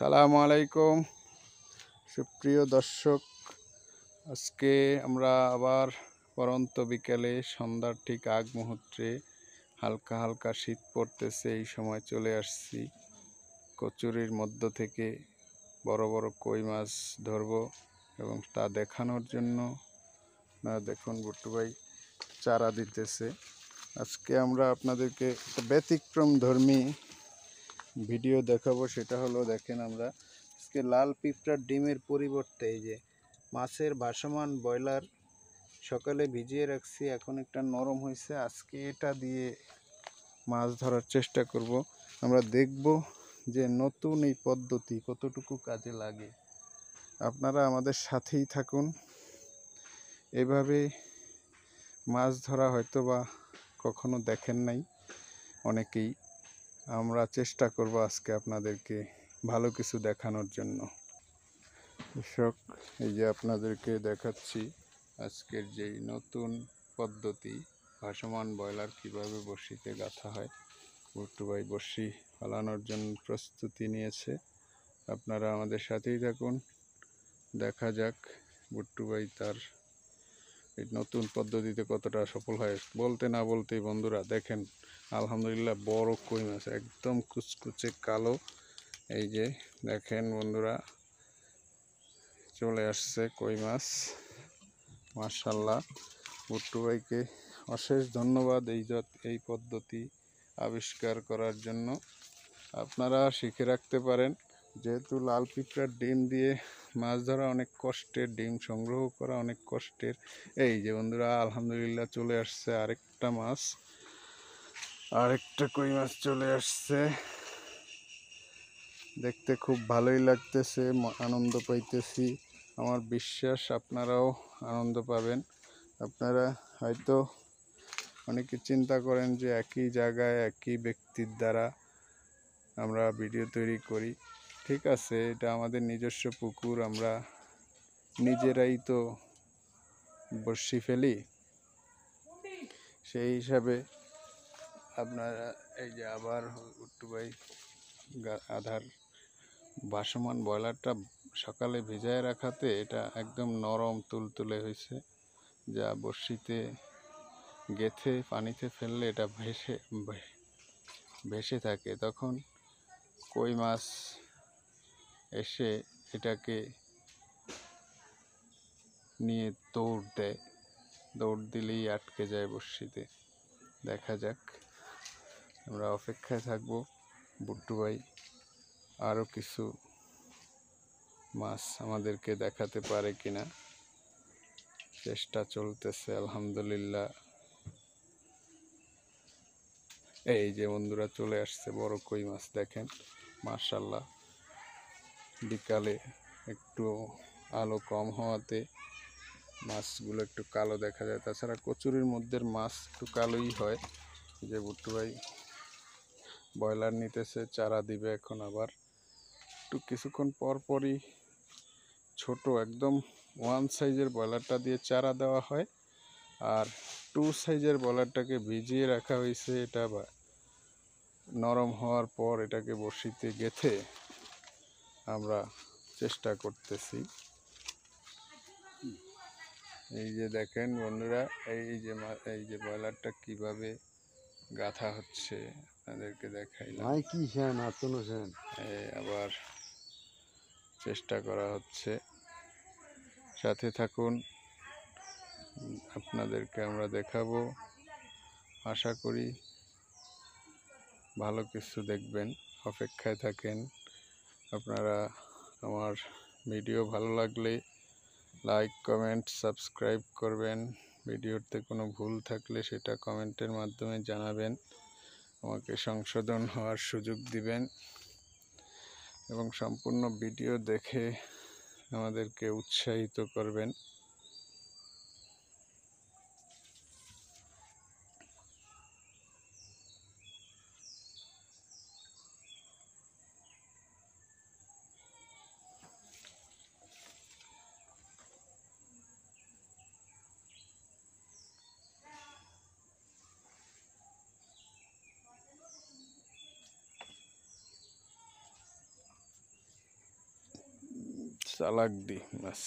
সালামু আলাইকুম সুপ্রিয় দর্শক। আজকে আমরা আবার পরন্ত বিকেলে সন্ধ্যার ঠিক আগ মুহূর্তে হালকা হালকা শীত পড়তেছে, এই সময় চলে আসছি কচুরির মধ্য থেকে বড় বড় কই মাছ ধরবো এবং তা দেখানোর জন্য আপনারা দেখুন বুট্টু ভাই চারা দিতেছে। আজকে আমরা আপনাদেরকে একটা ব্যতিক্রম ধর্মী ভিডিও দেখাবো, সেটা হলো দেখেন আমরা আজকে লাল পিঁপড়ার ডিমের পরিবর্তে এই যে মাছের ভাসমান ব্রয়লার সকালে ভিজিয়ে রাখছি, এখন একটা নরম হয়েছে, আজকে এটা দিয়ে মাছ ধরার চেষ্টা করব। আমরা দেখব যে নতুন এই পদ্ধতি কতটুকু কাজে লাগে। আপনারা আমাদের সাথেই থাকুন। এভাবে মাছ ধরা হয়তো বা কখনো দেখেন নাই অনেকেই, আমরা চেষ্টা করব আজকে আপনাদেরকে ভালো কিছু দেখানোর জন্য। দর্শক, এই যে আপনাদেরকে দেখাচ্ছি আজকের যেই নতুন পদ্ধতি ভাসমান ব্রয়লার কিভাবে বড়শিতে গাঁথা হয়। বুট্টু ভাই বড়শি ফালানোর জন্য প্রস্তুতি নিয়েছে, আপনারা আমাদের সাথেই থাকুন। দেখা যাক বুট্টু ভাই তার এই নতুন পদ্ধতিতে কতটা সফল হয়। বলতে না বলতেই বন্ধুরা দেখেন, আলহামদুলিল্লাহ বড় কই মাছ, একদম কুচকুচে কালো। এই যে দেখেন বন্ধুরা, চলে আসছে কই মাছ। মাশাআল্লাহ, বুট্টু ভাইকে অশেষ ধন্যবাদ এই পদ্ধতি আবিষ্কার করার জন্য। আপনারা শিখে রাখতে পারেন, যেহেতু লাল পিঁপড়ার ডিম দিয়ে মাছ ধরা অনেক কষ্টের, ডিম সংগ্রহ করা অনেক কষ্টের। এই যে বন্ধুরা, আলহামদুলিল্লাহ চলে আসছে আরেকটা মাছ, আরেকটা কই মাছ চলে আসছে। দেখতে খুব ভালোই লাগতেছে, আনন্দ পাইতেছি। আমার বিশ্বাস আপনারাও আনন্দ পাবেন। আপনারা হয়তো অনেকে চিন্তা করেন যে একই জায়গায় একই ব্যক্তির দ্বারা আমরা ভিডিও তৈরি করি। ঠিক আছে, এটা আমাদের নিজস্ব পুকুর, আমরা নিজেরাই তো বড়শি ফেলি, সেই হিসাবে আপনারা এই যে আবার বুট্টু ভাই আধার ভাসমান ব্রয়লারটা সকালে ভিজায় রাখাতে এটা একদম নরম তুলতুলে হয়েছে, যা বড়শিতে গেথে পানিতে ফেললে এটা ভেসে থাকে। তখন কই মাছ এসে এটাকে নিয়ে দৌড় দেয়, দৌড় দিলেই আটকে যায় বড়শিতে। দেখা যাক, আমরা অপেক্ষায় থাকবো বুট্টু ভাই আরও কিছু মাছ আমাদেরকে দেখাতে পারে কিনা, চেষ্টা চলতেছে আলহামদুলিল্লাহ। এই যে বন্ধুরা চলে আসছে বড় কই মাছ, দেখেন মাশাআল্লাহ। বিকালে একটু আলো কম হওয়াতে মাছগুলো একটু কালো দেখা যায়, তাছাড়া কচুরির মধ্যে মাছ একটু কালোই হয়। যে বুট্টু ভাই ব্রয়লার নিতেছে, চারা দিবে এখন, আবার একটু কিছুক্ষণ পর পরই ছোট একদম 1 সাইজের ব্রয়লারটা দিয়ে চারা দেওয়া হয়, আর 2 সাইজের ব্রয়লারটাকে ভিজিয়ে রাখা হয়েছে। এটা নরম হওয়ার পর এটাকে বড়শিতে গেঁথে আমরা চেষ্টা করতেছি। এই যে দেখেন বন্ধুরা, এই যে ব্রয়লারটা কিভাবে গাঁথা হচ্ছে আপনাদেরকে দেখাইলাম। আবার চেষ্টা করা হচ্ছে, সাথে থাকুন, আপনাদেরকে আমরা দেখাবো। আশা করি ভালো কিছু দেখবেন, অপেক্ষায় থাকেন। আপনারা আমার ভিডিও ভালো লাগলে লাইক, কমেন্ট, সাবস্ক্রাইব করবেন। ভিডিওতে কোনো ভুল থাকলে সেটা কমেন্টের মাধ্যমে জানাবেন, আমাকে সংশোধন হওয়ার সুযোগ দিবেন এবং সম্পূর্ণ ভিডিও দেখে আমাদেরকে উৎসাহিত করবেন। চালাক দি মাছ।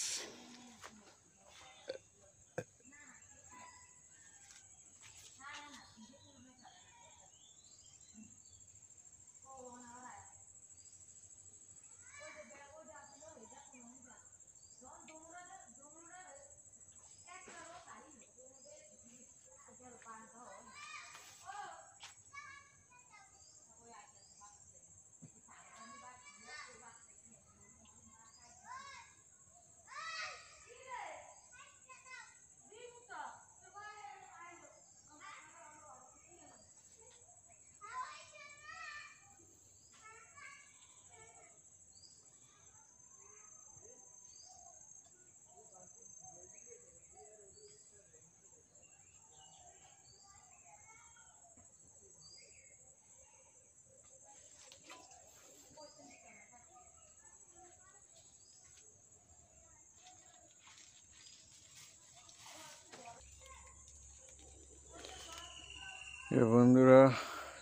বন্ধুরা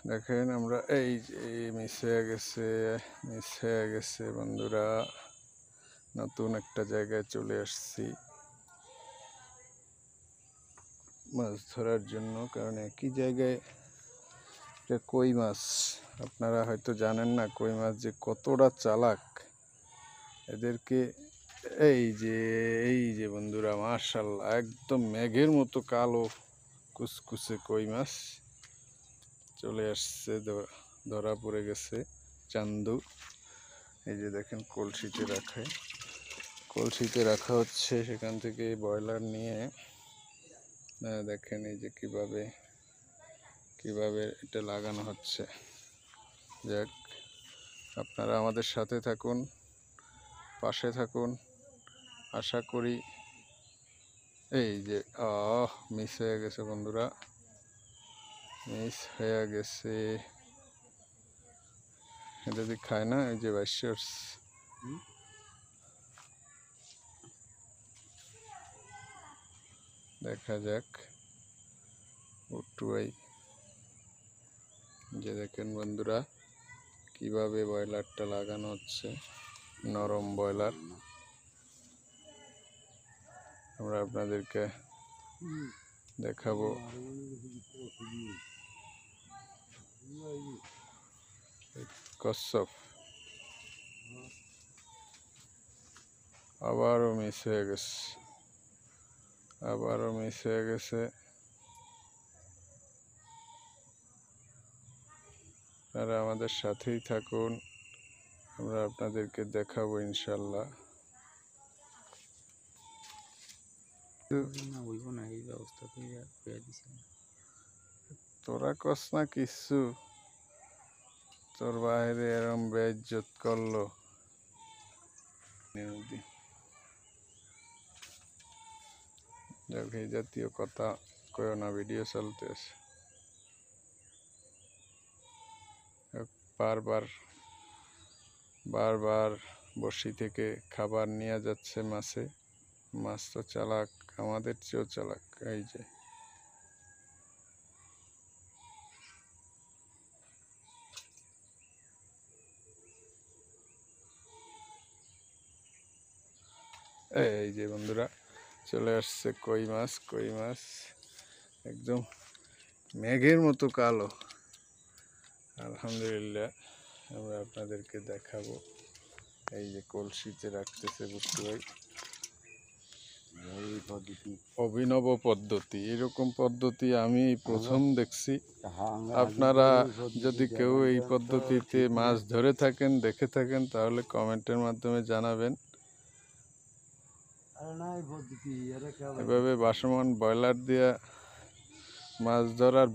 দেখেন আমরা এই যে মিস হয়ে গেছে বন্ধুরা, নতুন একটা জায়গায় চলে আসছি মাছ ধরার জন্য। কারণ একই জায়গায় এটা কই মাছ, আপনারা হয়তো জানেন না কই মাছ যে কতটা চালাক। এদেরকে এই যে বন্ধুরা মাশাআল্লাহ একদম মেঘের মতো কালো কুচকুচে কই মাছ চলে আসছে, ধরা পড়ে গেছে চান্দু। এই যে দেখেন কলসিতে রাখা হচ্ছে, সেখান থেকে ব্রয়লার নিয়ে দেখেন এই যে কিভাবে এটা লাগানো হচ্ছে। যাক, আপনারা আমাদের সাথে থাকুন, পাশে থাকুন, আশা করি। এই যে মিস হয়ে গেছে বন্ধুরা, মিস হয়ে গেছে। এটা যদি খায় না, এই যে বাইশর্স দেখা যাক উটুয়াই। যে দেখেন বন্ধুরা কিভাবে ব্রয়লারটা লাগানো হচ্ছে, নরম ব্রয়লার। আমরা আপনাদেরকে দেখাবো। কচ্ছপ আবারও মিস হয়ে গেছে। আপনারা আমাদের সাথেই থাকুন, আমরা আপনাদেরকে দেখাবো ইনশাল্লাহ। তোরা কস না কিছু, তোর বাইরে এরম বেইজ্জত করলো। যাক, এই জাতীয় কথা কয় না, ভিডিও চলতেছে। বারবার বড়শি থেকে খাবার নিয়ে যাচ্ছে মাছ তো চালাক, আমাদের চেয়েও চালাক। এই যে বন্ধুরা চলে আসছে কই মাছ একদম মেঘের মতো কালো। আলহামদুলিল্লাহ, আমরা আপনাদেরকে দেখাবো। এই যে কলসিতে রাখতেছে বুঝতে ভাই, অভিনব পদ্ধতি। এরকম পদ্ধতি আমি প্রথম দেখছি। আপনারা যদি কেউ এই পদ্ধতিতে মাছ ধরে থাকেন, দেখে থাকেন, তাহলে কমেন্টের মাধ্যমে জানাবেন। এভাবে ভাসমান ব্রয়লার দিয়ে মাছ ধরার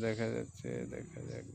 দেখা যাচ্ছে। দেখা যাক।